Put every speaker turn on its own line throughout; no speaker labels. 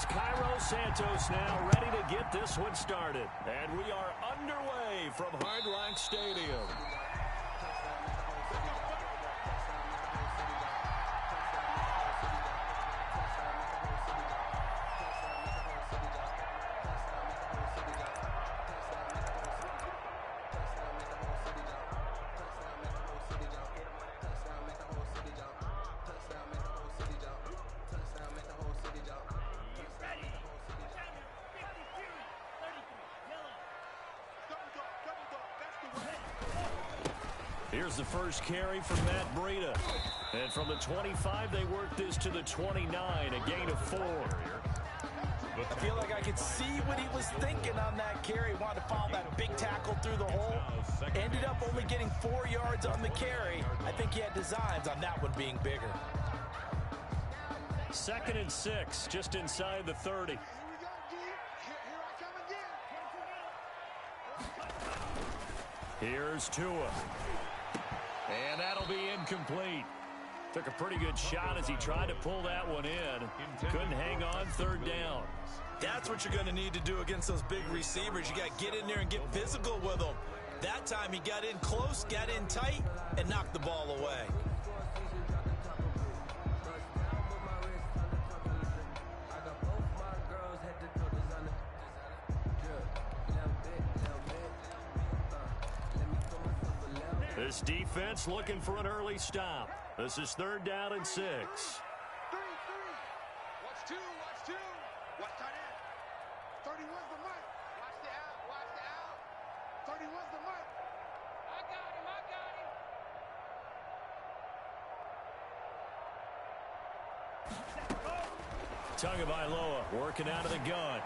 Here's Cairo Santos now ready to get this one started. And we are underway from Hard Rock Stadium. Here's the first carry from Matt Breida. And from the 25, they work this to the 29, a gain of 4.
I feel like I could see what he was thinking on that carry. Wanted to follow that big tackle through the hole. Ended up only getting 4 yards on the carry. I think he had designs on that one being bigger.
2nd and 6, just inside the 30. Here's Tua. And that'll be incomplete. Took a pretty good shot as he tried to pull that one in. Couldn't hang on 3rd down.
That's what you're going to need to do against those big receivers. You got to get in there and get physical with them. That time he got in close, got in tight, and knocked the ball away.
This defense looking for an early stop. This is 3rd down and 6.
3-3. Watch 2. Watch tight end. 31's the mic. Watch the out. 31's the mic. I got him.
Tagovailoa working out of the gun.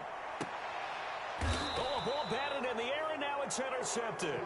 Oh, a ball batted in the air, and now it's intercepted.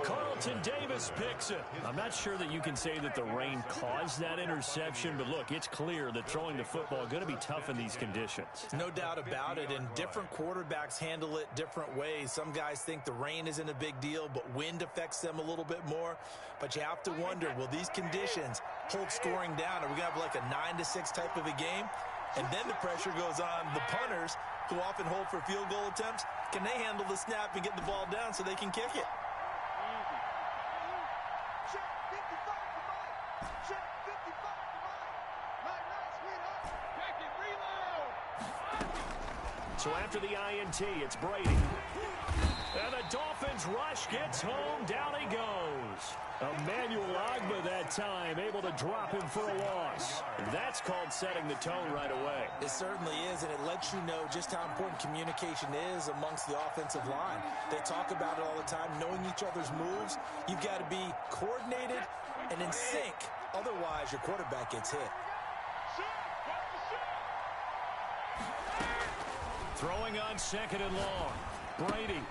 Carlton Davis picks it. I'm not sure that you can say that the rain caused that interception, but look, it's clear that throwing the football is going to be tough in these conditions.
No doubt about it, and different quarterbacks handle it different ways. Some guys think the rain isn't a big deal, but wind affects them a little bit more. But you have to wonder, will these conditions hold scoring down? Are we going to have like a 9-6 type of a game? And then the pressure goes on the punters, who often hold for field goal attempts. Can they handle the snap and get the ball down so they can kick it?
So after the INT, it's Brady. And the Dolphins rush gets home. Down he goes. Emmanuel Ogbah that time able to drop him for a loss. That's called setting the tone right away.
It certainly is, and it lets you know just how important communication is amongst the offensive line. They talk about it all the time, knowing each other's moves. You've got to be coordinated and in sync. Otherwise, your quarterback gets hit.
Throwing on 2nd and long. Brady.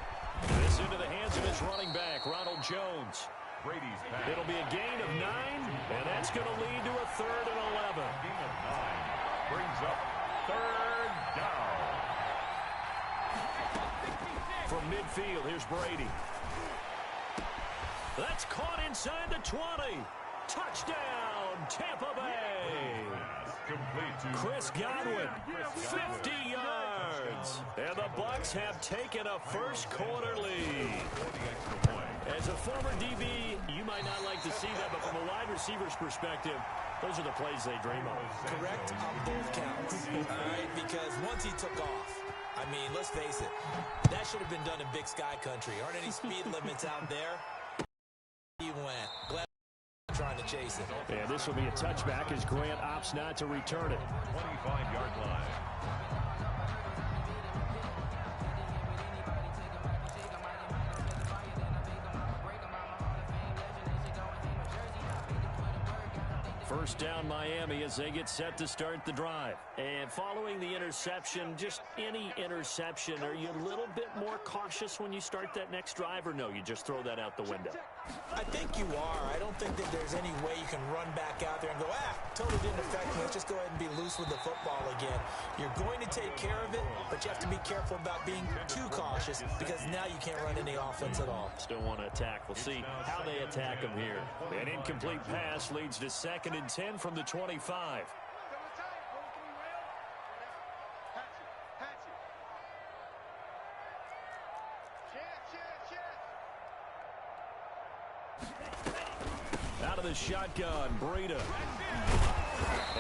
This into the hands of his running back, Ronald Jones.
Brady's back.
It'll be a gain of 9, and that's going to lead to a 3rd and 11.
Gain of 9 brings up 3rd down.
From midfield, here's Brady. That's caught inside the 20. Touchdown, Tampa Bay. Chris Godwin, 50 yards. And the Bucs have taken a first-quarter lead. As a former DB, you might not like to see that, but from a wide receiver's perspective, those are the plays they dream of.
Correct on both counts. All right, because once he took off, I mean, let's face it, that should have been done in Big Sky Country. Aren't any speed limits out there? He went. Glad trying to chase it.
And this will be a touchback as Grant opts not to return it.
25-yard line.
First down Miami as they get set to start the drive. And following the interception, just any interception, are you a little bit more cautious when you start that next drive, or no, you just throw that out the window?
I think you are. I don't think that there's any way you can run back out there and go, totally didn't affect me. Let's just go ahead and be loose with the football again. You're going to take care of it, but you have to be careful about being too cautious because now you can't run any offense at all.
Still want to attack. We'll see how they attack them here. An incomplete pass leads to 2nd and 10 from the 25. Out of the shotgun, Breida.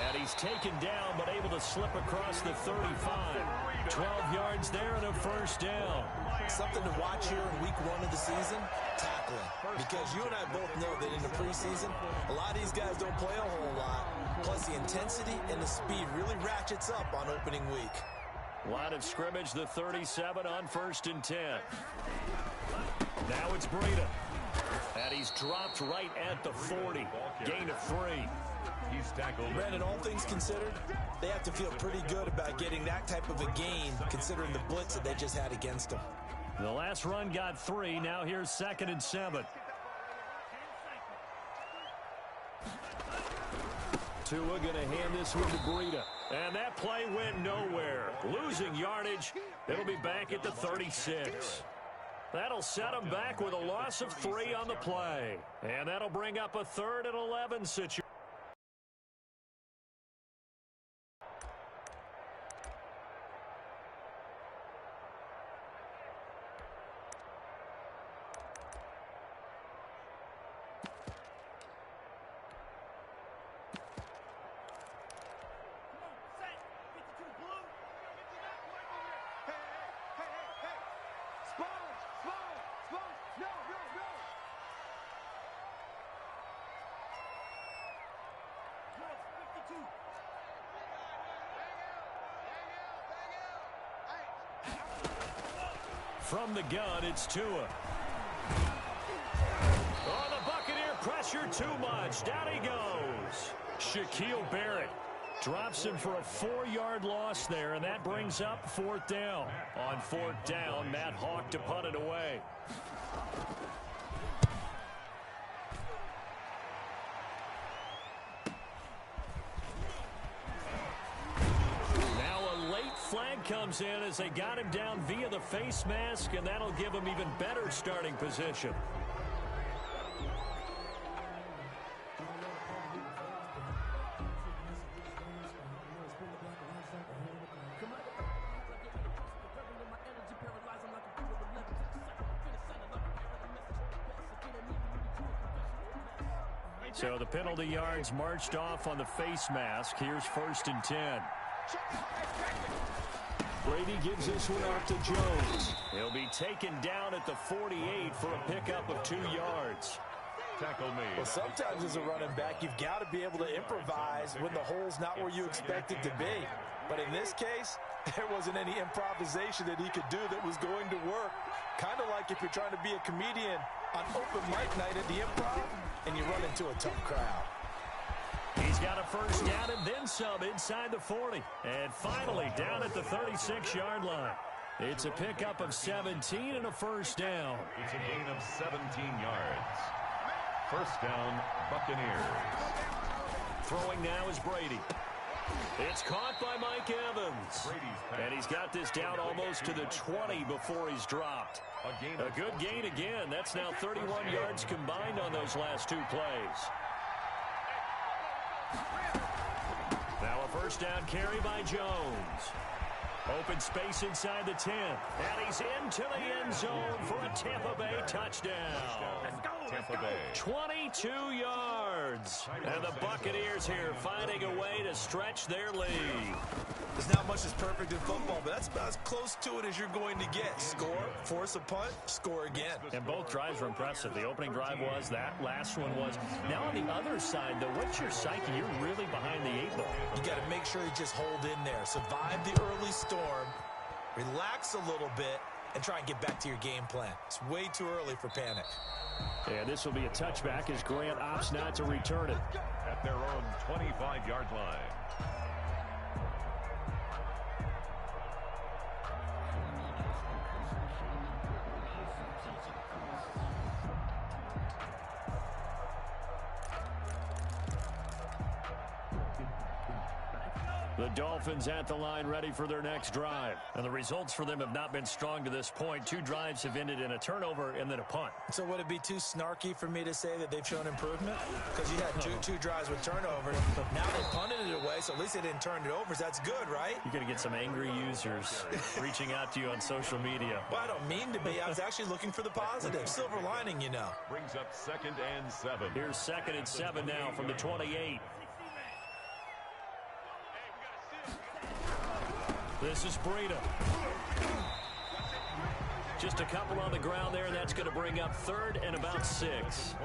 And he's taken down, but able to slip across the 35. 12 yards there and a first down.
Something to watch here in week 1 of the season, tackling. Because you and I both know that in the preseason, a lot of these guys don't play a whole lot. Plus, the intensity and the speed really ratchets up on opening week.
Line of scrimmage, the 37 on 1st and 10. Now it's Breida. And he's dropped right at the 40. Gain of 3.
He's tackled.
Brandon, all things considered, they have to feel pretty good about getting that type of a gain, considering the blitz that they just had against them.
The last run got 3. Now here's 2nd and 7. Tua going to hand this one to Breida. And that play went nowhere. Losing yardage. It'll be back at the 36. That'll set him back with a loss of 3 on the play. And that'll bring up a 3rd and 11 situation. From the gun, it's Tua. Oh, the Buccaneer pressure too much. Down he goes. Shaquille Barrett drops him for a 4-yard loss there, and that brings up 4th down. On 4th down, Matt Hawk to punt it away. Flag comes in as they got him down via the face mask, and that'll give him even better starting position. So the penalty yards marched off on the face mask. Here's 1st and 10. Brady gives this one off to Jones. He'll be taken down at the 48 for a pickup of 2 yards.
Tackle me.
Well, sometimes as a running back, you've got to be able to improvise when the hole's not where you expect it to be. But in this case, there wasn't any improvisation that he could do that was going to work. Kind of like if you're trying to be a comedian on open mic night at the Improv and you run into a tough crowd.
He's got a first down and then some inside the 40. And finally down at the 36-yard line. It's a pickup of 17 and a first down.
It's a gain of 17 yards. First down, Buccaneers.
Throwing now is Brady. It's caught by Mike Evans. And he's got this down almost to the 20 before he's dropped. A good gain again. That's now 31 yards combined on those last 2 plays. Now a first down carry by Jones. Open space inside the 10. And he's into the end zone for a Tampa Bay touchdown.
Tampa Bay.
22 yards. And the Buccaneers here finding a way to stretch their lead.
There's not much that's perfect in football, but that's about as close to it as you're going to get. Score, force a punt, score again.
And both drives were impressive. The opening drive was, that last one was. Now on the other side, though, what's your psyche? You're really behind the 8 ball.
You got to make sure you just hold in there. Survive the early storm, relax a little bit, and try and get back to your game plan. It's way too early for panic.
And this will be a touchback as Grant opts not to return it.
At their own 25-yard line.
The Dolphins at the line ready for their next drive. And the results for them have not been strong to this point. 2 drives have ended in a turnover and then a punt.
So would it be too snarky for me to say that they've shown improvement? Because you had two drives with turnovers. Now they punted it away, so at least they didn't turn it over. So that's good, right?
You're going to get some angry users reaching out to you on social media.
Well, I don't mean to be. I was actually looking for the positive. Silver lining, you know.
Brings up 2nd and 7.
Here's 2nd and 7 now from the 28. This is Breida. Just a couple on the ground there, and that's going to bring up 3rd and about 6.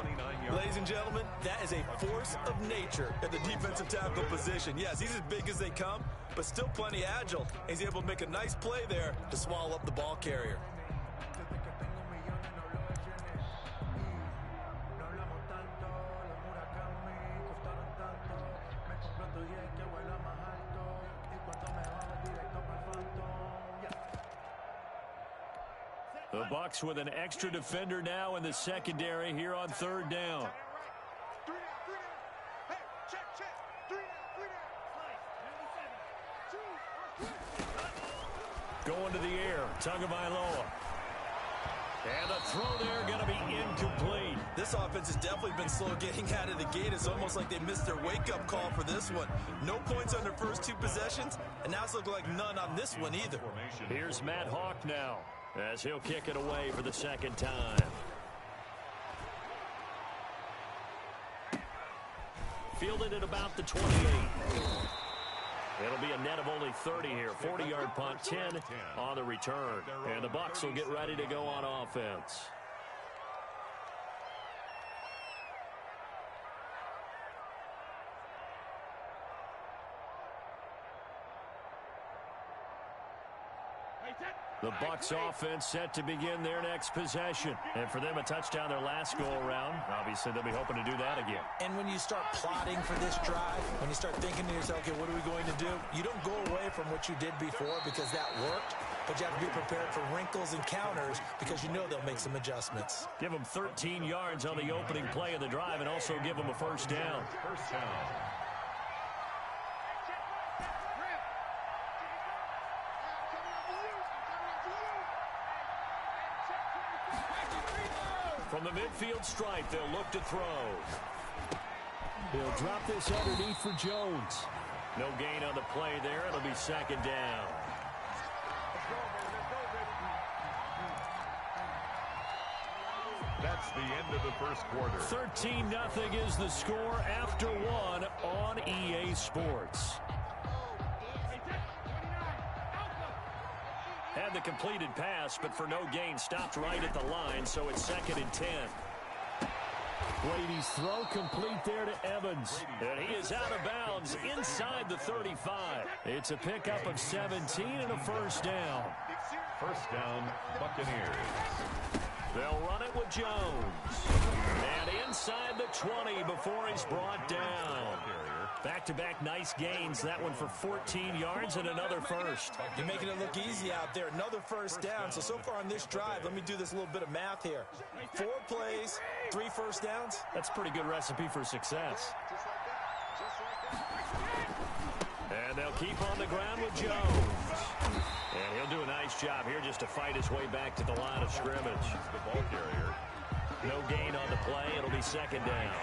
Ladies and gentlemen, that is a force of nature at the defensive tackle position. Yes, he's as big as they come, but still plenty agile. He's able to make a nice play there to swallow up the ball carrier.
The Bucs with an extra defender now in the secondary here on 3rd down. Going to the air, Tagovailoa. And the throw there going to be incomplete.
This offense has definitely been slow getting out of the gate. It's almost like they missed their wake-up call for this one. No points on their first 2 possessions, and now it's looking like none on this one either.
Here's Matt Hawk now, as he'll kick it away for the 2nd time. Fielded at about the 28. It'll be a net of only 30 here. 40-yard punt, 10 on the return. And the Bucs will get ready to go on offense. The Bucs offense set to begin their next possession. And for them, a touchdown their last go-around. Obviously, they'll be hoping to do that again.
And when you start plotting for this drive, when you start thinking to yourself, okay, what are we going to do? You don't go away from what you did before because that worked, but you have to be prepared for wrinkles and counters because you know they'll make some adjustments.
Give them 13 yards on the opening play of the drive and also give them a first down.
First down.
From the midfield stripe, they'll look to throw. He'll drop this underneath for Jones. No gain on the play there. It'll be 2nd down.
That's the end of the first quarter.
13-0 is the score after 1 on EA Sports. Had the completed pass, but for no gain, stopped right at the line, so it's 2nd and 10. Brady's throw complete there to Evans. And he is out of bounds inside the 35. It's a pickup of 17 and a first down.
First down, Buccaneers.
They'll run it with Jones. And inside the 20 before he's brought down. Back-to-back nice gains. That one for 14 yards and another first.
You're making it look easy out there. Another first down. So far on this drive, let me do this little bit of math here. 4 plays, 3 first downs.
That's a pretty good recipe for success. And they'll keep on the ground with Jones. And he'll do a nice job here just to fight his way back to the line of scrimmage.
The ball carrier.
No gain on the play. It'll be 2nd down.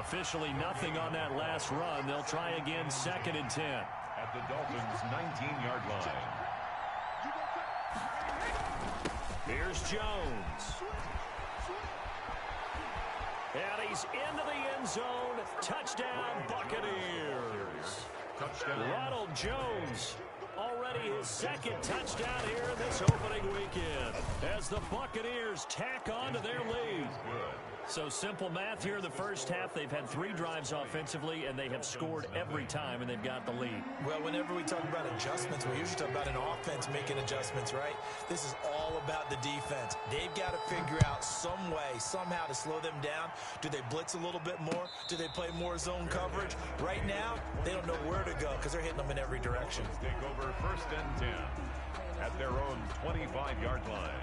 Officially nothing on that last run. They'll try again 2nd and 10.
At the Dolphins' 19-yard line.
Here's Jones. And he's into the end zone. Touchdown, Buccaneers.
Touchdown.
Ronald Jones. Already his 2nd touchdown here in this opening weekend as the Buccaneers tack on to their lead. So simple math here in the first half. They've had 3 drives offensively, and they have scored every time, and they've got the lead.
Well, whenever we talk about adjustments, we usually talk about an offense making adjustments, right? This is all about the defense. They've got to figure out some way, somehow to slow them down. Do they blitz a little bit more? Do they play more zone coverage? Right now, they don't know where to go because they're hitting them in every direction.
Take over 1st and 10 at their own 25-yard line.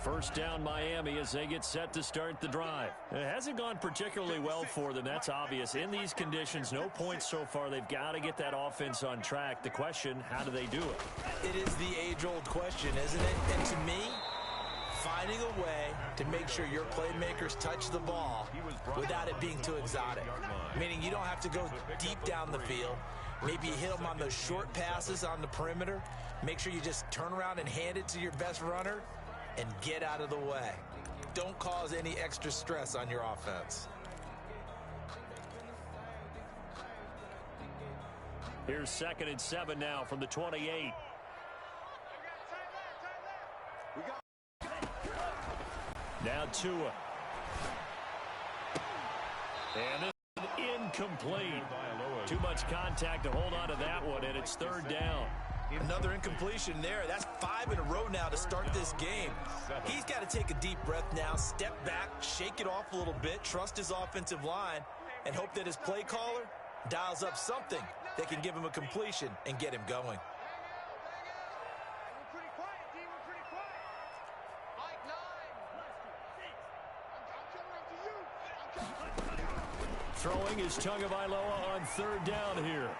First down Miami as they get set to start the drive. It hasn't gone particularly well for them. That's obvious. In these conditions, no points so far. They've got to get that offense on track. The question, how do they do it?
It is the age-old question, isn't it? And to me, finding a way to make sure your playmakers touch the ball without it being too exotic. Meaning you don't have to go deep down the field. Maybe you hit them on those short passes on the perimeter. Make sure you just turn around and hand it to your best runner and get out of the way. Don't cause any extra stress on your offense.
Here's 2nd and 7 now from the 28. Now Tua. And this is incomplete. Too much contact to hold on to that one, and it's 3rd down.
Another incompletion there. That's 5 in a row now to start this game. He's got to take a deep breath now, step back, shake it off a little bit, trust his offensive line, and hope that his play caller dials up something that can give him a completion and get him going.
Throwing is Tagovailoa on 3rd down here.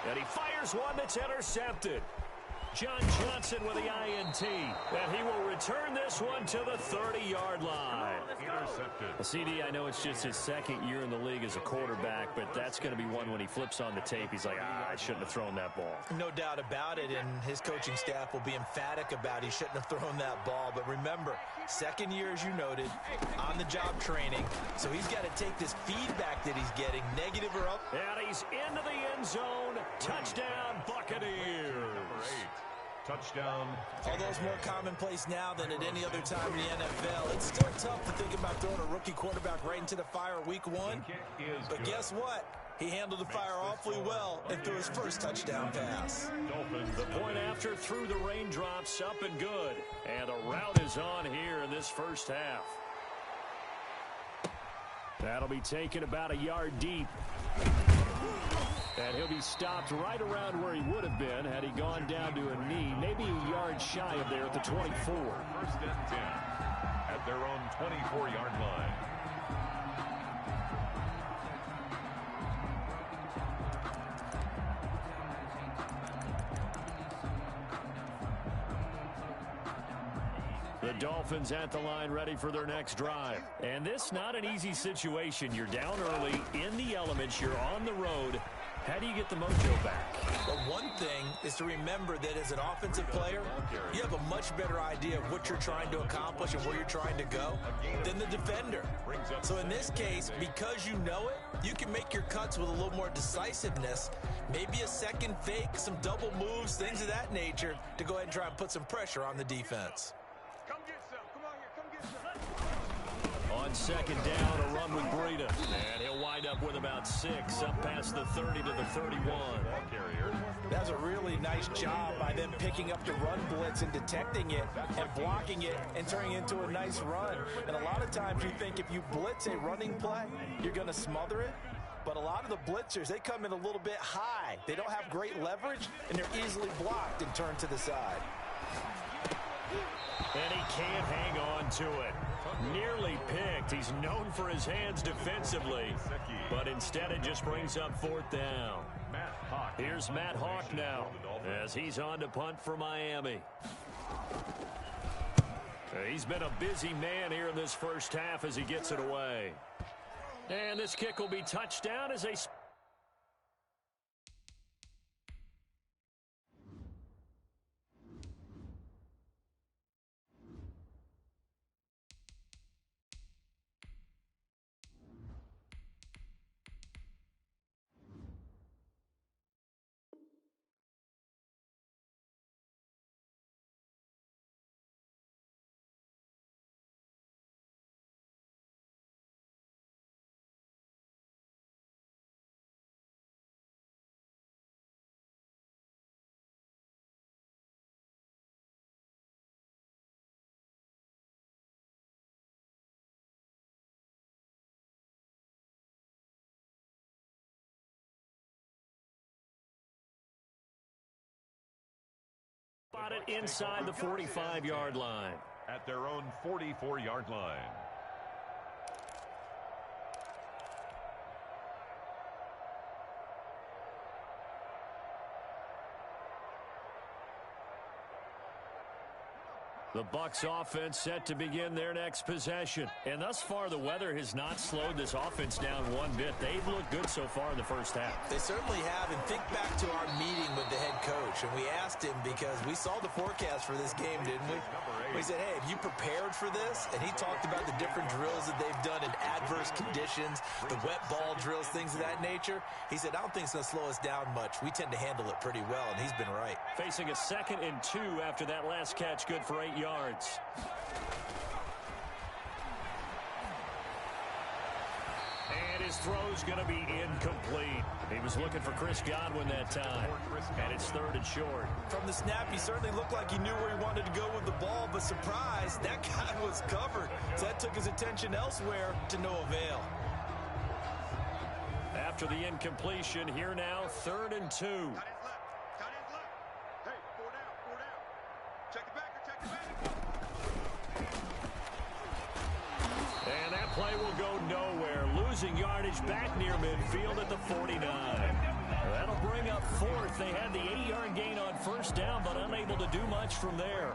And he fires one that's intercepted. John Johnson with the INT. And he will return this one to the 30-yard line.
Intercepted.
Well, CD, I know it's just his 2nd year in the league as a quarterback, but that's going to be one when he flips on the tape. He's like, I shouldn't have thrown that ball.
No doubt about it, and his coaching staff will be emphatic about he shouldn't have thrown that ball. But remember, 2nd year, as you noted, on-the-job training, so he's got to take this feedback that he's getting, negative or up.
And he's into the end zone. Touchdown, Buccaneers.
Number 8. Touchdown.
Although it's more commonplace now than at any other time in the NFL, it's still tough to think about throwing a rookie quarterback right into the fire week 1. But guess what? He handled the fire awfully well and threw his first touchdown pass.
The point after through the raindrops, up and good. And a route is on here in this first half. That'll be taken about a yard deep. And he'll be stopped right around where he would have been had he gone down to a knee, maybe a yard shy of there at the 24.
1st and 10 at their own 24-yard line.
The Dolphins at the line ready for their next drive. And this not an easy situation. You're down early, in the elements, you're on the road. How do you get the mojo back?
Well, one thing is to remember that as an offensive player, you have a much better idea of what you're trying to accomplish and where you're trying to go than the defender. So in this case, because you know it, you can make your cuts with a little more decisiveness, maybe a second fake, some double moves, things of that nature, to go ahead and try and put some pressure on the defense.
Come get some. Come on here. Come get some.
On 2nd down, a run with Breida. And he'll wind up with about 6, up past the 30 to the 31.
That's a really nice job by them picking up the run blitz and detecting it and blocking it and turning it into a nice run. And a lot of times you think if you blitz a running play, you're going to smother it. But a lot of the blitzers, they come in a little bit high. They don't have great leverage, and they're easily blocked and turned to the side.
And he can't hang on to it. Nearly picked. He's known for his hands defensively, but instead it just brings up 4th down. Here's Matt Hawk now as he's on to punt for Miami. He's been a busy man here in this first half as he gets it away. And this kick will be touchdown as they spot it inside the 45-yard line.
At their own 44-yard line.
The Bucs offense set to begin their next possession. And thus far, the weather has not slowed this offense down one bit. They've looked good so far in the first half.
They certainly have. And think back to our meeting with the head coach. And we asked him because we saw the forecast for this game, didn't we? We said, hey, have you prepared for this? And he talked about the different drills that they've done in adverse conditions, the wet ball drills, things of that nature. He said, I don't think it's going to slow us down much. We tend to handle it pretty well, and he's been right.
Facing a 2nd and 2 after that last catch, good for 8 yards. And his throw's going to be incomplete. He was looking for Chris Godwin that time. And it's 3rd and short.
From the snap, he certainly looked like he knew where he wanted to go with the ball, but surprise, that guy was covered. So that took his attention elsewhere to no avail.
After the incompletion, here now, 3rd and 2.
Tight ends left. Hey, 4 down. Check it back or check it back.
And that play will go nowhere. Losing yardage back near midfield at the 49. That'll bring up 4th. They had the 8-yard gain on 1st down, but unable to do much from there.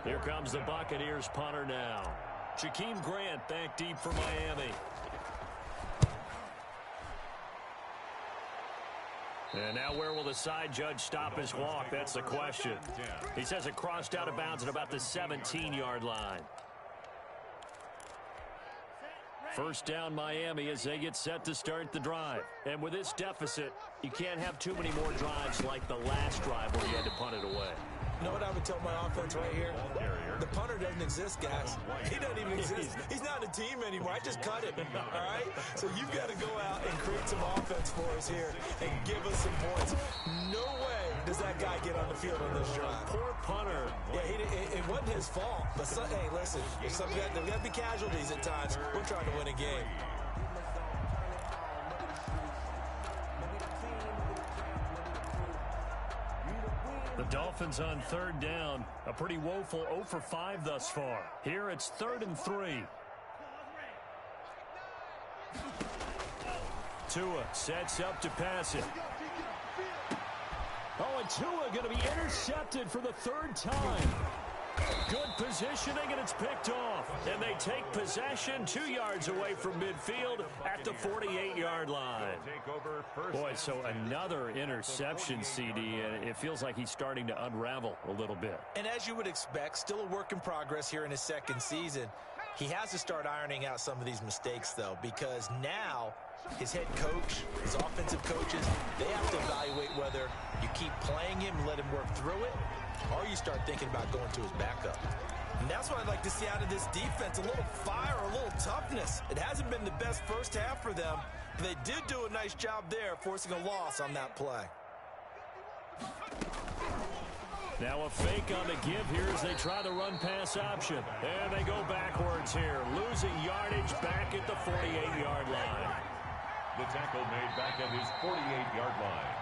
Here comes the Buccaneers punter now. Jakeem Grant back deep for Miami. And now where will the side judge stop his walk? That's the question. He says it crossed out of bounds at about the 17-yard line. 1st down Miami as they get set to start the drive. And with this deficit, you can't have too many more drives like the last drive where you had to punt it away.
You know what I would tell my offense right here? The punter doesn't exist, guys. He doesn't even exist. He's not a team anymore. I just cut him, all right? So you've got to go out and create some offense for us here and give us some points. No way does that guy get on the field on this drive.
Poor punter.
Yeah, it wasn't his fault. But, hey, listen, there's got to be casualties at times. We're trying to win a game.
The Dolphins on 3rd down. A pretty woeful 0 for 5 thus far. Here it's 3rd and 3. Tua sets up to pass it. Oh, and Tua going to be intercepted for the 3rd time. Good positioning, and it's picked off. And they take possession 2 yards away from midfield at the 48-yard line. Boy, so another interception, CD, and it feels like he's starting to unravel a little bit.
And as you would expect, still a work in progress here in his 2nd season. He has to start ironing out some of these mistakes, though, because now his head coach, his offensive coaches, they have to evaluate whether you keep playing him and let him work through it, or you start thinking about going to his backup. And that's what I'd like to see out of this defense, a little fire, a little toughness. It hasn't been the best first half for them, but they did do a nice job there, forcing a loss on that play.
Now a fake on the give here as they try the run-pass option. And they go backwards here, losing yardage back at the 48-yard line.
The tackle made back at his 48-yard line.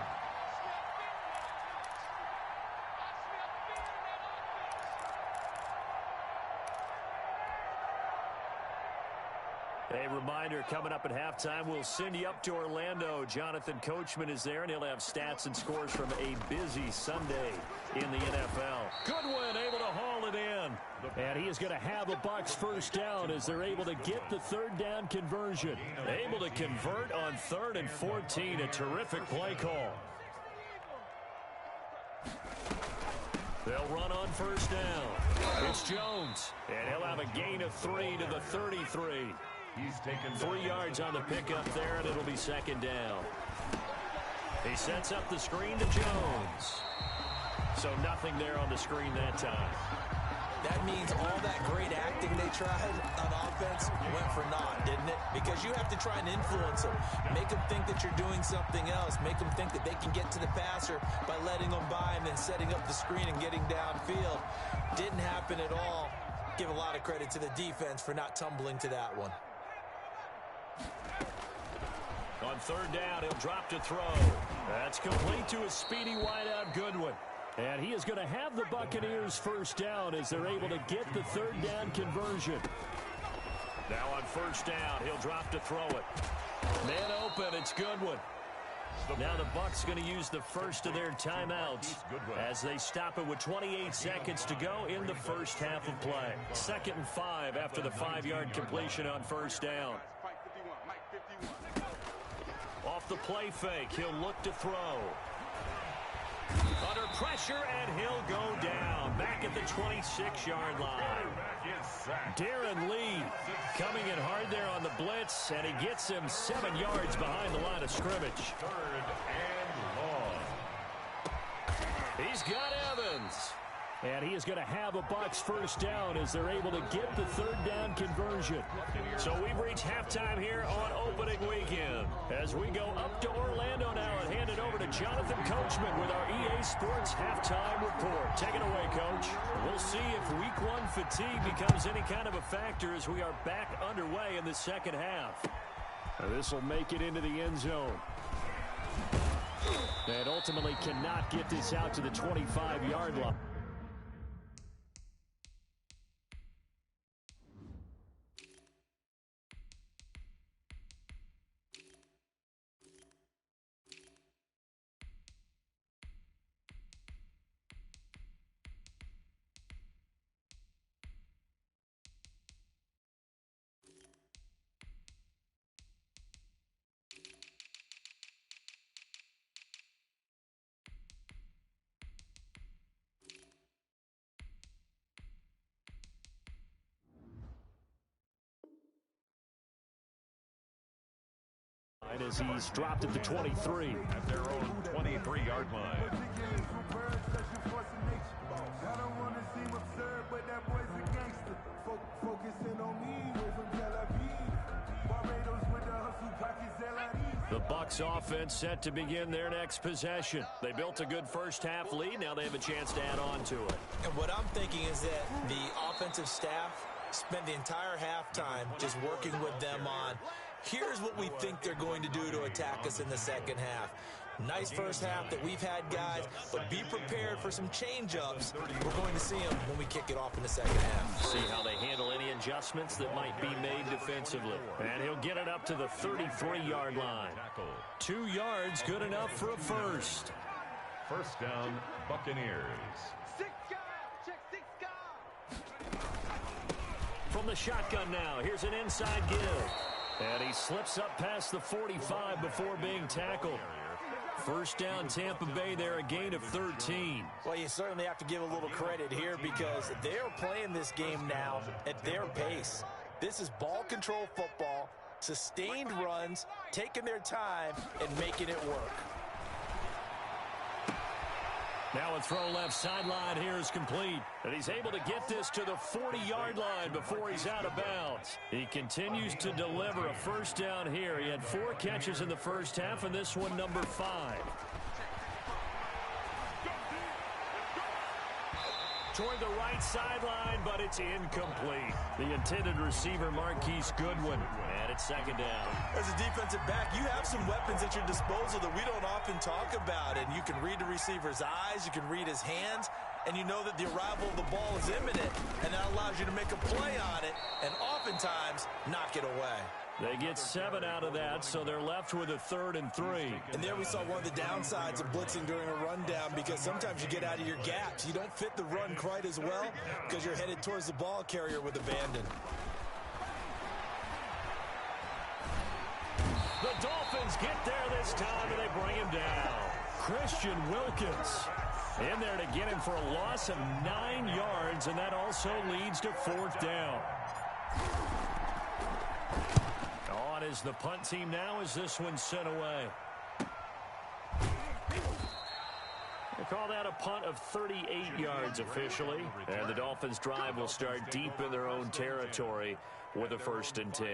A reminder, coming up at halftime, we'll send you up to Orlando. Jonathan Coachman is there, and he'll have stats and scores from a busy Sunday in the NFL. Goodwin able to haul it in. And he is going to have the Bucs 1st down as they're able to get the 3rd down conversion. Able to convert on 3rd and 14. A terrific play call. They'll run on 1st down. It's Jones, and he'll have a gain of 3 to the 33.
He's taken
3 yards on the pickup there, and it'll be 2nd down. He sets up the screen to Jones. So nothing there on the screen that time.
That means all that great acting they tried on offense went for naught, didn't it? Because you have to try and influence them. Make them think that you're doing something else. Make them think that they can get to the passer by letting them by and then setting up the screen and getting downfield. Didn't happen at all. Give a lot of credit to the defense for not tumbling to that one.
On 3rd down, he'll drop to throw. That's complete to a speedy wideout Goodwin. And he is going to have the Buccaneers first down as they're able to get the third down conversion. Now on first down, he'll drop to throw it. Man open, it's Goodwin. Now the Bucs going to use the first of their timeouts as they stop it with 28 seconds to go in the first half of play. 2nd and 5 after the 5-yard completion on first down. Off the play fake, he'll look to throw. Under pressure, and he'll go down. Back at the 26-yard line. Darren Lee coming in hard there on the blitz, and he gets him 7 yards behind the line of scrimmage.
3rd and long.
He's got Evans. And he is going to have a Bucs first down as they're able to get the third down conversion. So we've reached halftime here on opening weekend. As we go up to Orlando now and hand it over to Jonathan Coachman with our EA Sports halftime report. Take it away, Coach. We'll see if Week 1 fatigue becomes any kind of a factor as we are back underway in the second half. This will make it into the end zone. And ultimately cannot get this out to the 25-yard line. As he's dropped at the 23.
At their own 23-yard line.
The Bucs offense set to begin their next possession. They built a good first half lead. Now they have a chance to add on to it.
And what I'm thinking is that the offensive staff spent the entire halftime just working with them on, here's what we think they're going to do to attack us in the second half. Nice first half that we've had, guys, but be prepared for some change-ups. We're going to see them when we kick it off in the second half.
See how they handle any adjustments that might be made defensively. And he'll get it up to the 33-yard line. 2 yards, good enough for a first.
First down, Buccaneers.
From the shotgun now, here's an inside give. And he slips up past the 45 before being tackled. First down, Tampa Bay there, a gain of 13.
Well, you certainly have to give a little credit here because they're playing this game now at their pace. This is ball control football, sustained runs, taking their time, and making it work.
Now a throw left sideline here is complete. And he's able to get this to the 40-yard line before he's out of bounds. He continues to deliver a first down here. He had 4 catches in the first half, and this one number 5. Toward the right sideline, but it's incomplete. The intended receiver, Marquise Goodwin. And it's second down.
As a defensive back, you have some weapons at your disposal that we don't often talk about. And you can read the receiver's eyes, you can read his hands, and you know that the arrival of the ball is imminent. And that allows you to make a play on it and oftentimes knock it away.
They get 7 out of that, so they're left with a 3rd and 3.
And there we saw one of the downsides of blitzing during a rundown because sometimes you get out of your gaps. You don't fit the run quite as well because you're headed towards the ball carrier with abandon.
The Dolphins get there this time, and they bring him down. Christian Wilkins in there to get him for a loss of 9 yards, and that also leads to 4th down. On is the punt team now as this one's sent away. They call that a punt of 38 yards officially. And the Dolphins drive will start deep in their own territory with a 1st and 10.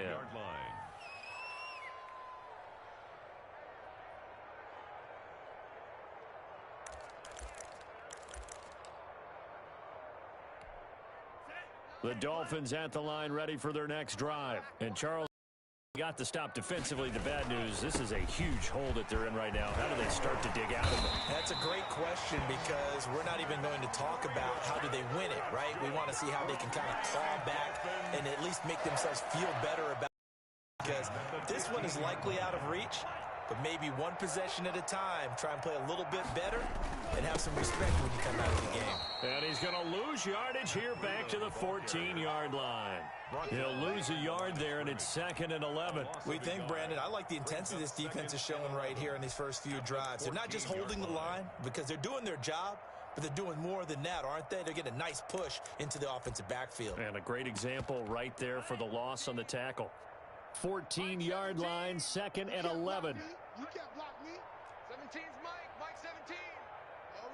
The Dolphins at the line ready for their next drive. And Charles Got the stop defensively. The bad news, this is a huge hole that they're in right now. How do they start to dig out of it?
That's a great question because we're not even going to talk about how do they win it, right? We want to see how they can kind of claw back and at least make themselves feel better about it, because this one is likely out of reach, but maybe one possession at a time. Try and play a little bit better and have some respect when you come out of the game.
And he's going to lose yardage here back to the 14-yard line. He'll lose a yard there, and it's 2nd and 11.
We think, Brandon, I like the intensity this defense is showing right here in these first few drives. They're not just holding the line because they're doing their job, but they're doing more than that, aren't they? They're getting a nice push into the offensive backfield.
And a great example right there for the loss on the tackle. 14-yard line, 2nd and 11.
You can't block me.
17's Mike. Mike 17.
Oh,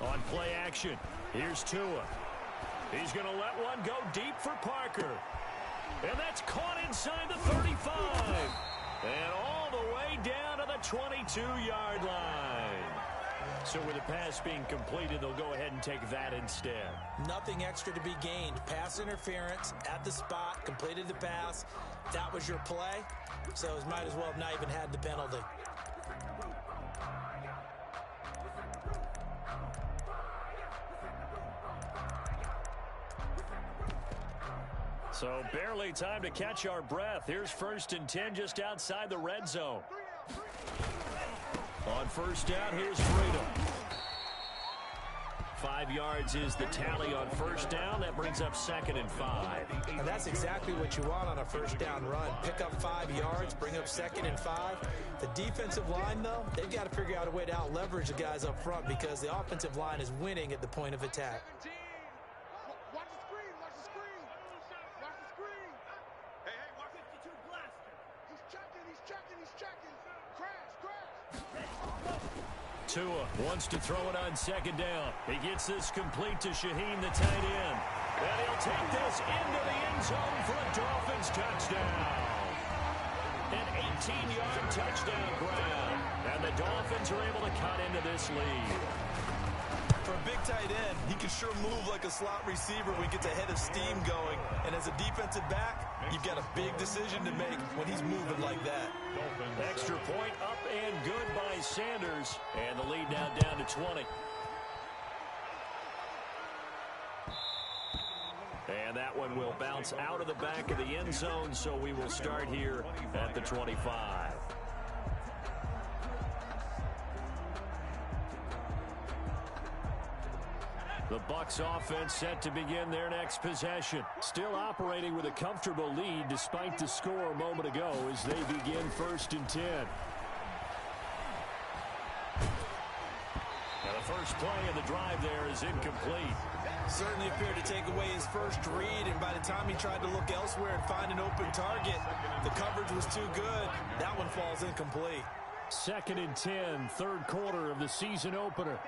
yeah.
On play action, here's Tua. He's going to let one go deep for Parker. And that's caught inside the 35. And all the way down to the 22-yard line. So with the pass being completed, they'll go ahead and take that instead.
Nothing extra to be gained. Pass interference at the spot, completed the pass. That was your play. So it might as well have not even had the penalty.
So barely time to catch our breath. Here's 1st and 10 just outside the red zone. On first down, here's Freedom. 5 yards is the tally on first down. That brings up 2nd and 5.
And that's exactly what you want on a first down run. Pick up 5 yards, bring up 2nd and 5. The defensive line, though, they've got to figure out a way to out-leverage the guys up front because the offensive line is winning at the point of attack.
17. Watch the screen. Watch the screen. Watch the screen.
Hey, watch 52 blaster.
He's checking. He's checking. He's checking. Crash.
Tua wants to throw it on 2nd down. He gets this complete to Shaheen, the tight end. And he'll take this into the end zone for a Dolphins touchdown. An 18-yard touchdown grab. And the Dolphins are able to cut into this lead.
For a big tight end, he can sure move like a slot receiver when he gets a head of steam going. And as a defensive back, you've got a big decision to make when he's moving like that.
Extra point up and good by Sanders. And the lead now down to 20. And that one will bounce out of the back of the end zone, so we will start here at the 25. The Bucs offense set to begin their next possession. Still operating with a comfortable lead despite the score a moment ago as they begin 1st and 10. Now the first play of the drive there is incomplete.
Certainly appeared to take away his first read, and by the time he tried to look elsewhere and find an open target, the coverage was too good. That one falls incomplete.
2nd and 10, 3rd quarter of the season opener.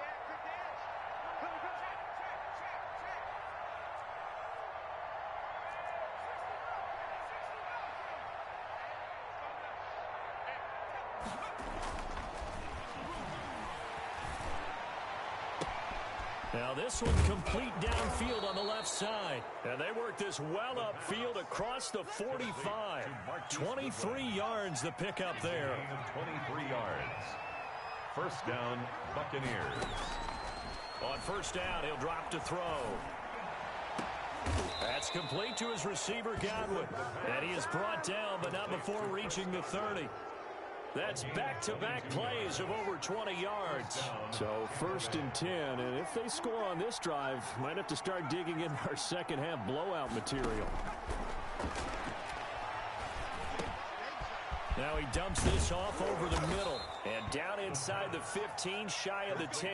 Now this one complete downfield on the left side. And they work this well upfield across the 45. 23 yards the pickup there.
23 yards. First down, Buccaneers.
On first down, he'll drop to throw. That's complete to his receiver, Godwin. And he is brought down, but not before reaching the 30. That's back-to-back plays of over 20 yards. So 1st and 10, and if they score on this drive, might have to start digging in our second-half blowout material. Now he dumps this off over the middle. And down inside the 15, shy of the 10.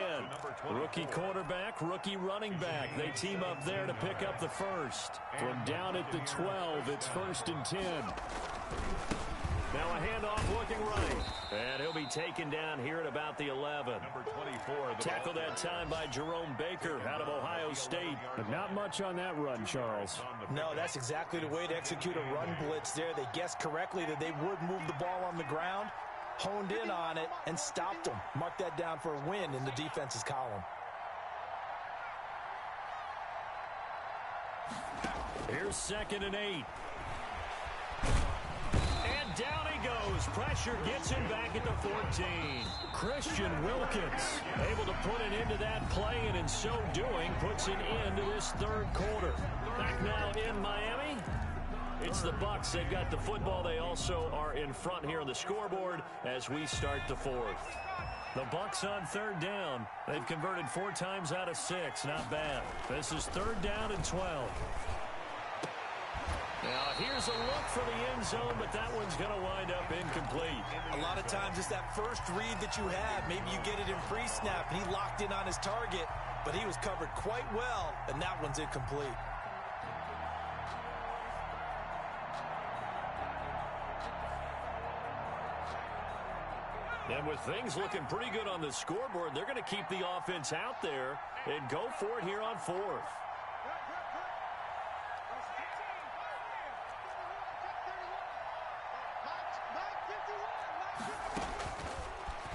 Rookie quarterback, rookie running back. They team up there to pick up the first. From down at the 12, it's 1st and 10. Now a handoff looking right. And he'll be taken down here at about the 11.
Number 24.
Tackled that time by Jerome Baker out of Ohio State. But not much on that run, Charles.
No, that's exactly the way to execute a run blitz there. They guessed correctly that they would move the ball on the ground, honed in on it, and stopped them. Mark that down for a win in the defense's column.
Here's 2nd and 8. pressure gets him back at the 14. Christian Wilkins able to put an end to that play, and in so doing puts an end to this third quarter. Back now in Miami, it's the Bucs. They've got the football. They also are in front here on the scoreboard as we start the fourth. The Bucs on third down. They've converted 4 times out of 6. Not bad. This is third down and 12. Now, here's a look for the end zone, but that one's going to wind up incomplete.
A lot of times it's that first read that you have. Maybe you get it in pre-snap, and he locked in on his target, but he was covered quite well, and that one's incomplete.
And with things looking pretty good on the scoreboard, they're going to keep the offense out there and go for it here on fourth.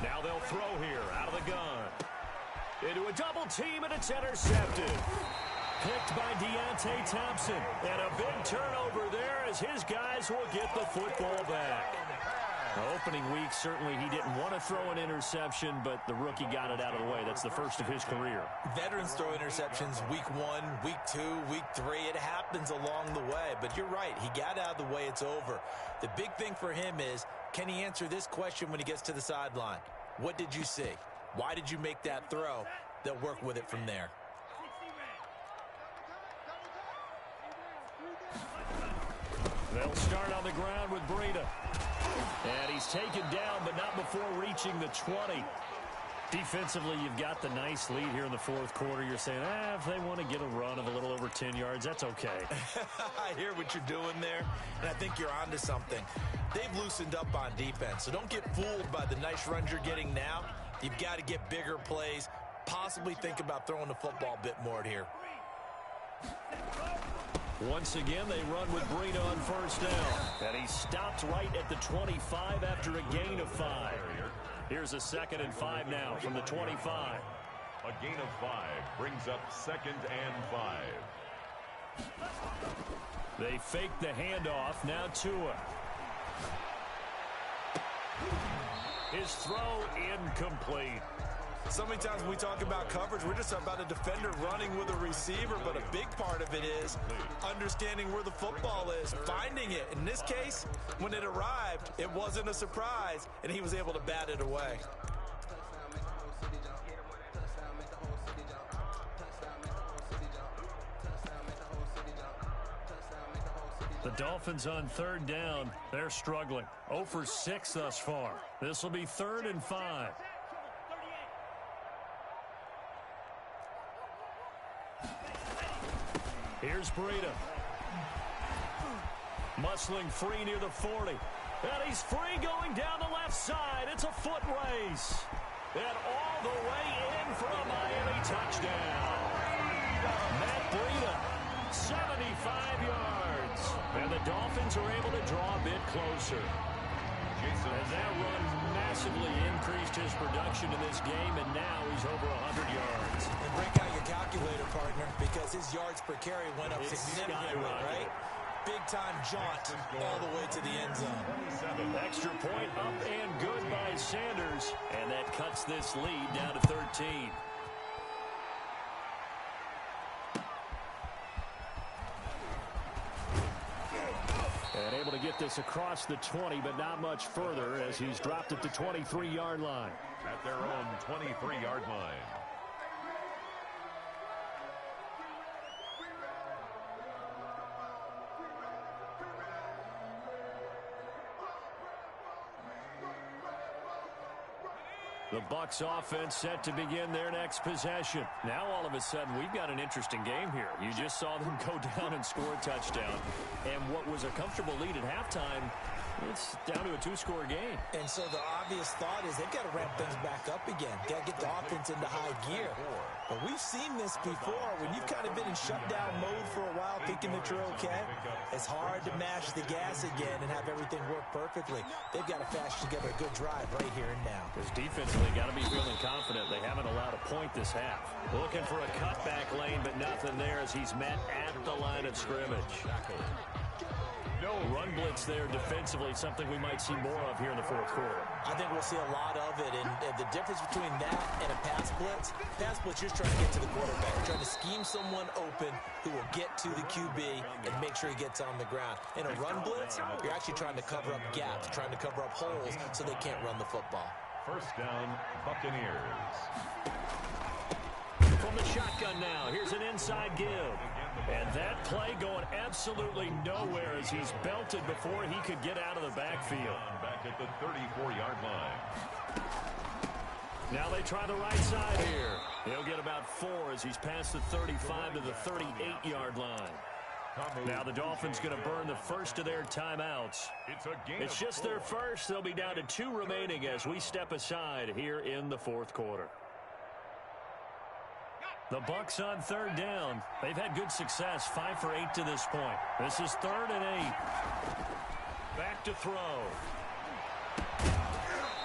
Now they'll throw here out of the gun. Into a double team, and it's intercepted. Picked by Deontay Thompson. And a big turnover there as his guys will get the football back. Opening week, certainly he didn't want to throw an interception, but the rookie got it out of the way. That's the first of his career.
Veterans throw interceptions week 1, week 2, week 3. It happens along the way, but you're right. He got out of the way. It's over. The big thing for him is, can he answer this question when he gets to the sideline? What did you see? Why did you make that throw? They'll work with it from there.
They'll start on the ground with Breida. And he's taken down, but not before reaching the 20. Defensively, you've got the nice lead here in the fourth quarter. You're saying, if they want to get a run of a little over 10 yards, that's okay.
I hear what you're doing there, and I think you're onto something. They've loosened up on defense, so don't get fooled by the nice runs you're getting now. You've got to get bigger plays, possibly think about throwing the football a bit more here.
Once again, they run with Breida on first down. And he stopped right at the 25 after a gain of 5. Here's a 2nd and 5 now from the 25.
A gain of 5 brings up 2nd and 5.
They fake the handoff. Now Tua. His throw incomplete.
So many times when we talk about coverage, we're just talking about a defender running with a receiver, but a big part of it is understanding where the football is, finding it. In this case, when it arrived, it wasn't a surprise, and he was able to bat it away.
The Dolphins on third down. They're struggling. 0 for 6 thus far. This will be 3rd and 5. Here's Breida. Muscling free near the 40. And he's free going down the left side. It's a foot race. And all the way in for a Miami touchdown. Matt Breida, 75 yards. And the Dolphins are able to draw a bit closer. And that run massively increased his production in this game, and now he's over 100 yards.
And break out your calculator, partner, because his yards per carry went up significantly, right? Big-time jaunt all the way to the end zone.
Extra point up and good by Sanders, and that cuts this lead down to 13. And able to get this across the 20, but not much further as he's dropped it to 23-yard line.
At their own 23-yard line.
The Bucs offense set to begin their next possession. Now all of a sudden we've got an interesting game here. You just saw them go down and score a touchdown. And what was a comfortable lead at halftime, it's down to a 2-score game.
And so the obvious thought is they've got to ramp things back up again. Got to get the offense into high gear. But we've seen this before. When you've kind of been in shutdown mode for a while thinking that you're okay, it's hard to mash the gas again and have everything work perfectly. They've got to fashion together a good drive right here and now.
Because defensively, got to be feeling confident. They haven't allowed a point this half. Looking for a cutback lane, but nothing there as he's met at the line of scrimmage. Run blitz there defensively, something we might see more of here in the fourth quarter.
I think we'll see a lot of it, and the difference between that and a pass blitz, you're trying to get to the quarterback. You're trying to scheme someone open who will get to the QB and make sure he gets on the ground. In a run blitz, you're actually trying to cover up gaps, trying to cover up holes so they can't run the football.
First down, Buccaneers.
From the shotgun now, here's an inside give. And that play going absolutely nowhere as he's belted before he could get out of the backfield.
Back at the 34-yard line.
Now they try the right side here. He'll get about 4 as he's past the 35 to the 38-yard line. Now the Dolphins going to burn the first of their timeouts. It's just their first. They'll be down to 2 remaining as we step aside here in the fourth quarter. The Bucs on third down. They've had good success, 5 for 8 to this point. This is 3rd and 8. Back to throw.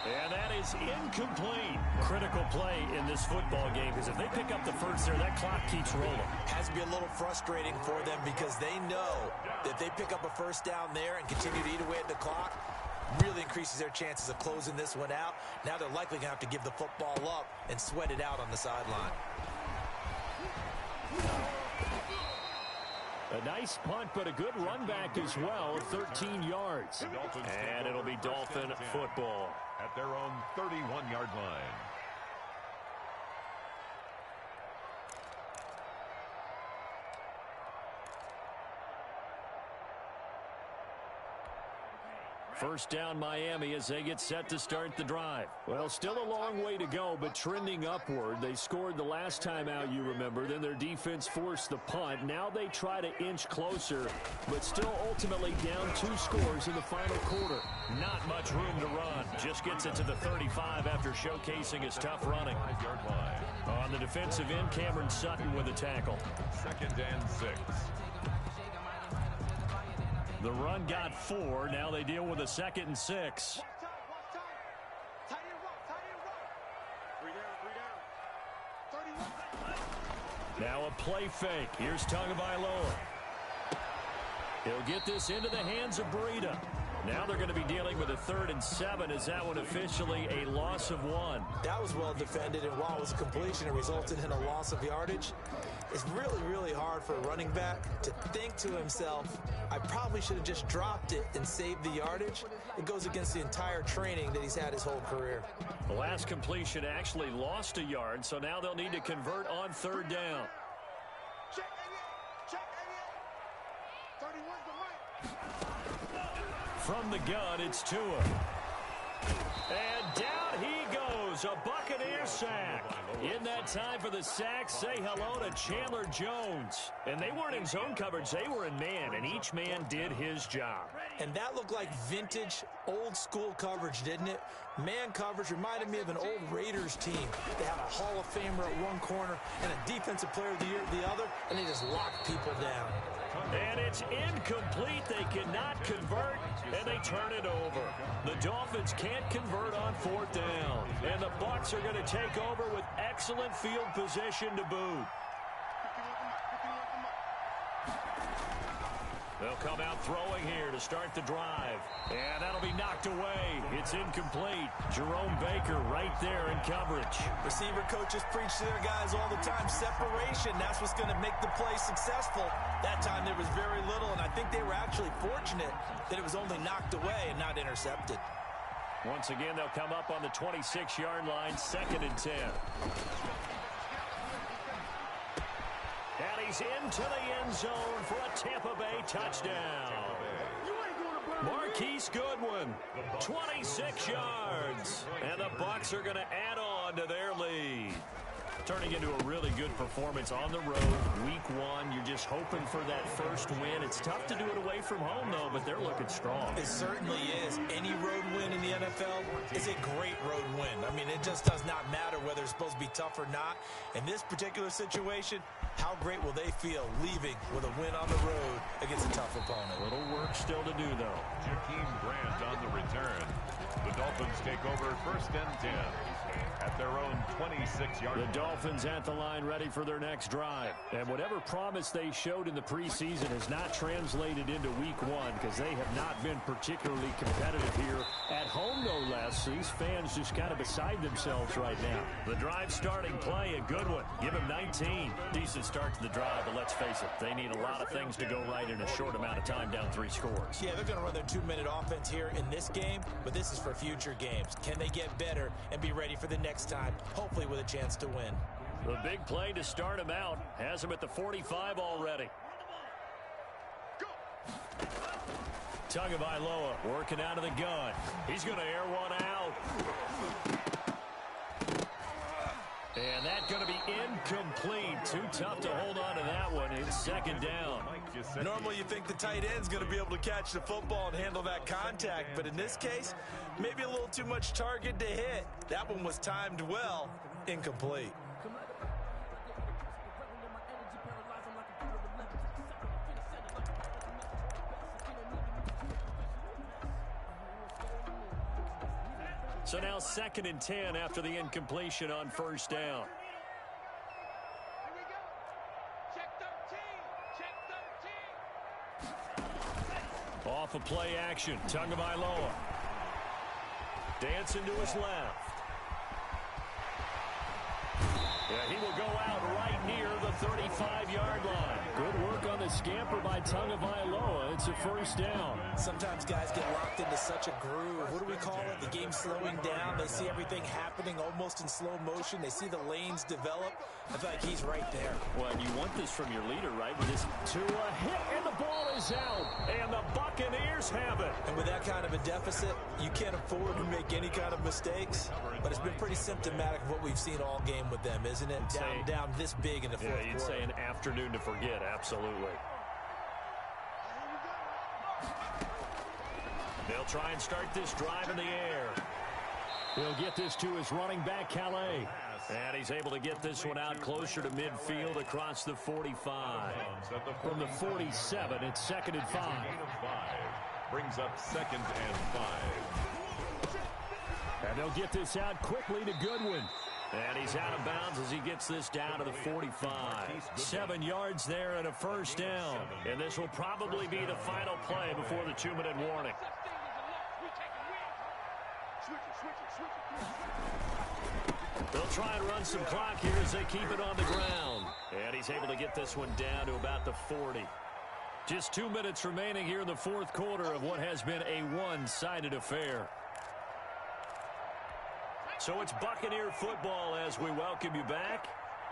And that is incomplete. Critical play in this football game because if they pick up the first there, that clock keeps rolling.
Has to be a little frustrating for them because they know that if they pick up a first down there and continue to eat away at the clock, really increases their chances of closing this one out. Now they're likely going to have to give the football up and sweat it out on the sideline.
A nice punt, but a good run back as well, 13 yards. And it'll be Dolphin football.
At their own 31-yard line.
First down Miami as they get set to start the drive. Well, still a long way to go, but trending upward. They scored the last time out, you remember. Then their defense forced the punt. Now they try to inch closer, but still ultimately down 2 scores in the final quarter. Not much room to run. Just gets it to the 35 after showcasing his tough running. On the defensive end, Cameron Sutton with a tackle.
2nd and 6.
The run got 4. Now they deal with a 2nd and 6. Now a play fake. Here's Tagovailoa. He'll get this into the hands of Breida. Now they're going to be dealing with a 3rd and 7. Is that one officially a loss of 1?
That was well defended, and while it was a completion, it resulted in a loss of yardage. It's really, really hard for a running back to think to himself, I probably should have just dropped it and saved the yardage. It goes against the entire training that he's had his whole career.
The last completion actually lost a yard, so now they'll need to convert on 3rd down.
Check 31's the right.
From the gun, it's Tua. And down he goes, a Buccaneer sack. In that time for the sack, say hello to Chandler Jones. And they weren't in zone coverage, they were in man, and each man did his job.
And that looked like vintage, old-school coverage, didn't it? Man coverage reminded me of an old Raiders team. They had a Hall of Famer at one corner and a Defensive Player of the Year at the other, and they just locked people down.
And it's incomplete. They cannot convert, and they turn it over. The Dolphins can't convert on 4th down. And the Bucs are going to take over with excellent field position to boot. They'll come out throwing here to start the drive. And that'll be knocked away. It's incomplete. Jerome Baker right there in coverage.
Receiver coaches preach to their guys all the time. Separation, that's what's going to make the play successful. That time there was very little, and I think they were actually fortunate that it was only knocked away and not intercepted.
Once again, they'll come up on the 26-yard line, 2nd and 10. And he's into the end zone for a Tampa Bay touchdown. Marquise Goodwin, 26 yards. And the Bucs are going to add on to their lead. Turning into a really good performance on the road. Week 1, you're just hoping for that first win. It's tough to do it away from home, though, but they're looking strong.
It certainly is. Any road win in the NFL is a great road win. I mean, it just does not matter whether it's supposed to be tough or not. In this particular situation, how great will they feel leaving with a win on the road against a tough opponent?
A little work still to do, though.
Jakeem Grant on the return. The Dolphins take over 1st and 10. at their own 26-yard line.
The Dolphins at the line ready for their next drive. And whatever promise they showed in the preseason has not translated into week one because they have not been particularly competitive here at home, no less. These fans just kind of beside themselves right now. The drive starting play, a good one. Give him 19.
Decent start to the drive, but let's face it, they need a lot of things to go right in a short amount of time down 3 scores.
Yeah, they're going to run their 2-minute offense here in this game, but this is for future games. Can they get better and be ready for the next time, hopefully with a chance to win?
The big play to start him out has him at the 45 already. Tagovailoa working out of the gun. He's going to air one out. And that's going to be incomplete. Too tough to hold on to that one. It's second down.
Normally you think the tight end's going to be able to catch the football and handle that contact, but in this case, maybe a little too much target to hit. That one was timed well. Incomplete.
So now 2nd and 10 after the incompletion on first down.
Here we go. Check 13. Check 13.
Off of play action. Tagovailoa. Dancing to his left. Yeah, he will go out right near the 35-yard line. Good work on the scamper by Tagovailoa. It's a first down.
Sometimes guys get locked into such a groove. What do we call it? The game's slowing down. They see everything happening almost in slow motion. They see the lanes develop. I feel like he's right there.
Well, and you want this from your leader, right? With this
To a hit, and the ball is out. And the Buccaneers have it.
And with that kind of a deficit, you can't afford to make any kind of mistakes. But it's been pretty symptomatic of what we've seen all game with them, isn't it? Down this big in the fourth
Yeah, you'd
quarter.
say an afternoon to forget. Absolutely. They'll try and start this drive in the air. He'll get this to his running back, Calais. And he's able to get this one out closer to midfield across the 45. From the 47, it's 2nd and 5.
Brings up 2nd and 5.
And they'll get this out quickly to Goodwin. And he's out of bounds as he gets this down to the 45. 7 yards there and a first down. And this will probably be the final play before the 2-minute warning. They'll try and run some clock here as they keep it on the ground. And he's able to get this one down to about the 40. Just 2 minutes remaining here in the fourth quarter of what has been a one-sided affair. So it's Buccaneer football as we welcome you back.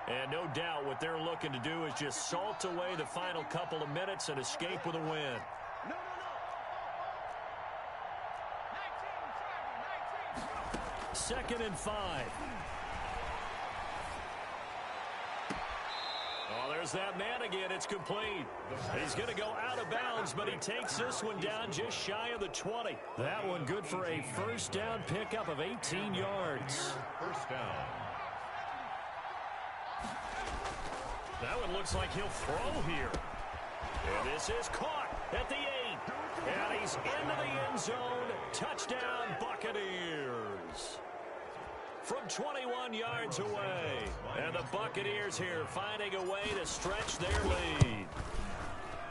And no doubt what they're looking to do is just salt away the final couple of minutes and escape with a win. Second and 5. Oh, there's that man again. It's complete. He's going to go out of bounds, but he takes this one down just shy of the 20. That one good for a first down pickup of 18 yards.
First down.
That one looks like he'll throw here. And this is caught at the 8. And he's into the end zone. Touchdown, Buccaneers. From 21 yards away. And the Buccaneers here finding a way to stretch their lead.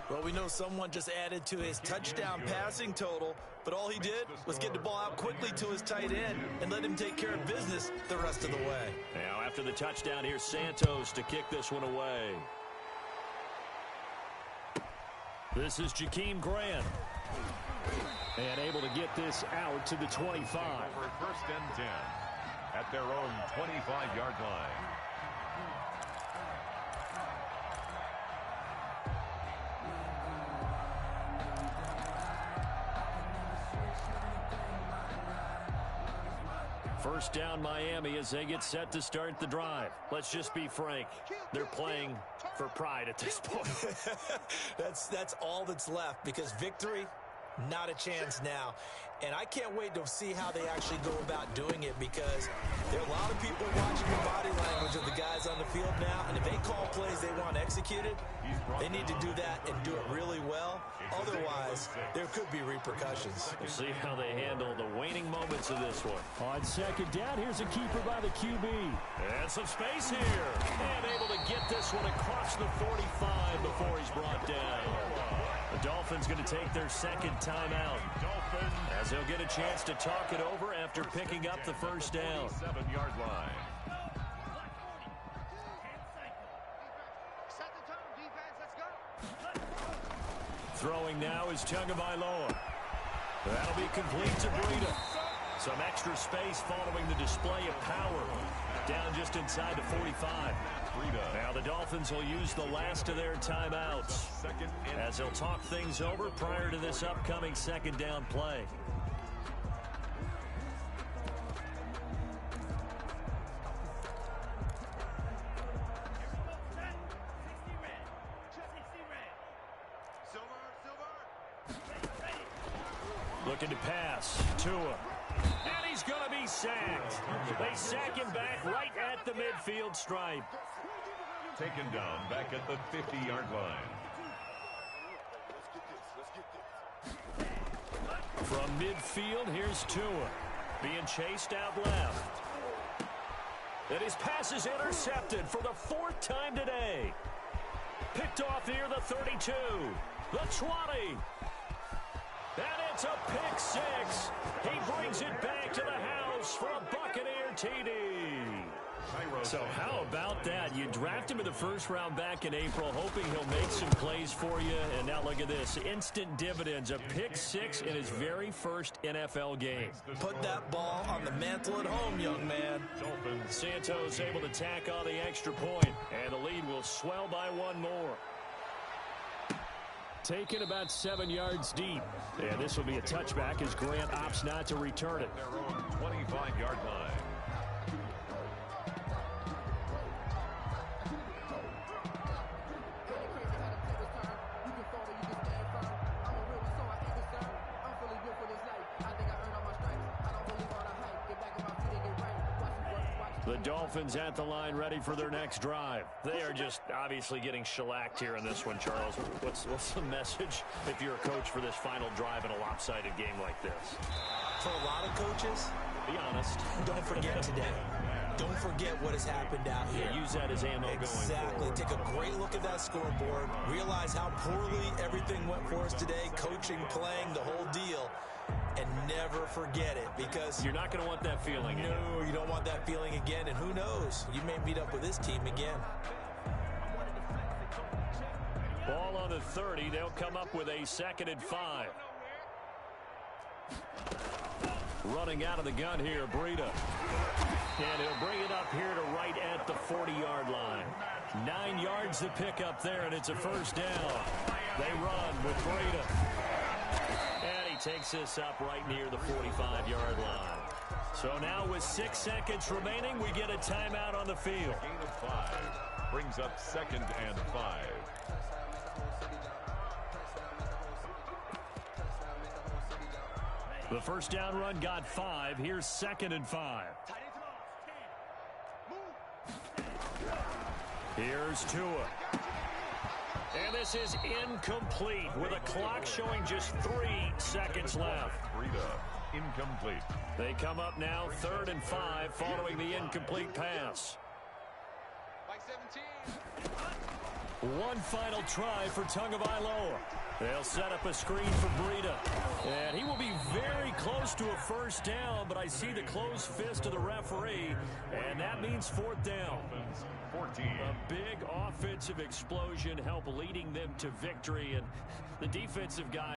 Well, we know someone just added to his touchdown passing total, but all he did was get the ball out quickly to his tight end and let him take care of business the rest of the way.
Now, after the touchdown, here's Santos to kick this one away. This is Jakeem Grant. And able to get this out to the 25.
For first and 10 at their own 25-yard line.
First down Miami as they get set to start the drive. Let's just be frank. They're playing for pride at this point.
That's all that's left because victory, not a chance now. And I can't wait to see how they actually go about doing it, because there are a lot of people watching the body language of the guys on the field now, and if they call plays they want executed, they need to do that and do it really well. Otherwise, there could be repercussions.
We'll see how they handle the waning moments of this one. On second down, here's a keeper by the QB. And some space here. And able to get this one across the 45 before he's brought down. The Dolphins going to take their second timeout, as they'll get a chance to talk it over after picking up the first down.
7-yard line.
Set the tone, defense. Let's go.
Throwing now is Tagovailoa. That'll be complete to Breida. Some extra space following the display of power. Down just inside the 45. Now the Dolphins will use the last of their timeouts as they'll talk things over prior to this upcoming second down play. Looking to pass. Tua. And he's going to be sacked. They sack him back right at the midfield stripe.
Taken down back at the 50-yard line.
From midfield, here's Tua. Being chased out left. And his pass is intercepted for the 4th time today. Picked off near the 32. The 20. And it's a pick 6. He brings it back to the house for a Buccaneer TD. So how about that? You draft him in the first round back in April, hoping he'll make some plays for you. And now look at this. Instant dividends. A pick 6 in his very first NFL game.
Put that ball on the mantle at home, young man.
Santos able to tack on the extra point. And the lead will swell by one more. Taken about 7 yards deep. And this will be a touchback as Grant opts not to return it.
Their own 25-yard line.
The Dolphins at the line ready for their next drive. They are just obviously getting shellacked here in this one, Charles. What's the message if you're a coach for this final drive in a lopsided game like this?
For a lot of coaches,
Be honest.
don't forget today. Don't forget what has happened out here.
Use that as ammo going
Exactly.
forward.
Take a great look at that scoreboard. Realize how poorly everything went for us today. Coaching, playing, the whole deal. And never forget it, because
You're not going to want that feeling.
no, you don't want that feeling again. And who knows? You may meet up with this team again.
Ball on the 30. They'll come up with a 2nd and 5. Running out of the gun here, Breida. And he'll bring it up here to right at the 40-yard line. 9 yards to pick up there, and it's a first down. They run with Breida. And he takes this up right near the 45-yard line. So now with 6 seconds remaining, we get a timeout on the field.
Gain of 5 brings up 2nd and 5.
The first down run got 5. Here's 2nd and 5. Here's Tua. And this is incomplete with a clock showing just 3 seconds left.
Breida, incomplete.
They come up now 3rd and 5 following the incomplete pass.
Mike 17.
One final try for Tagovailoa. They'll set up a screen for Breida. And he will be very close to a first down, but I see the closed fist of the referee, and that means 4th down.
14.
A big offensive explosion help leading them to victory, and the defensive guy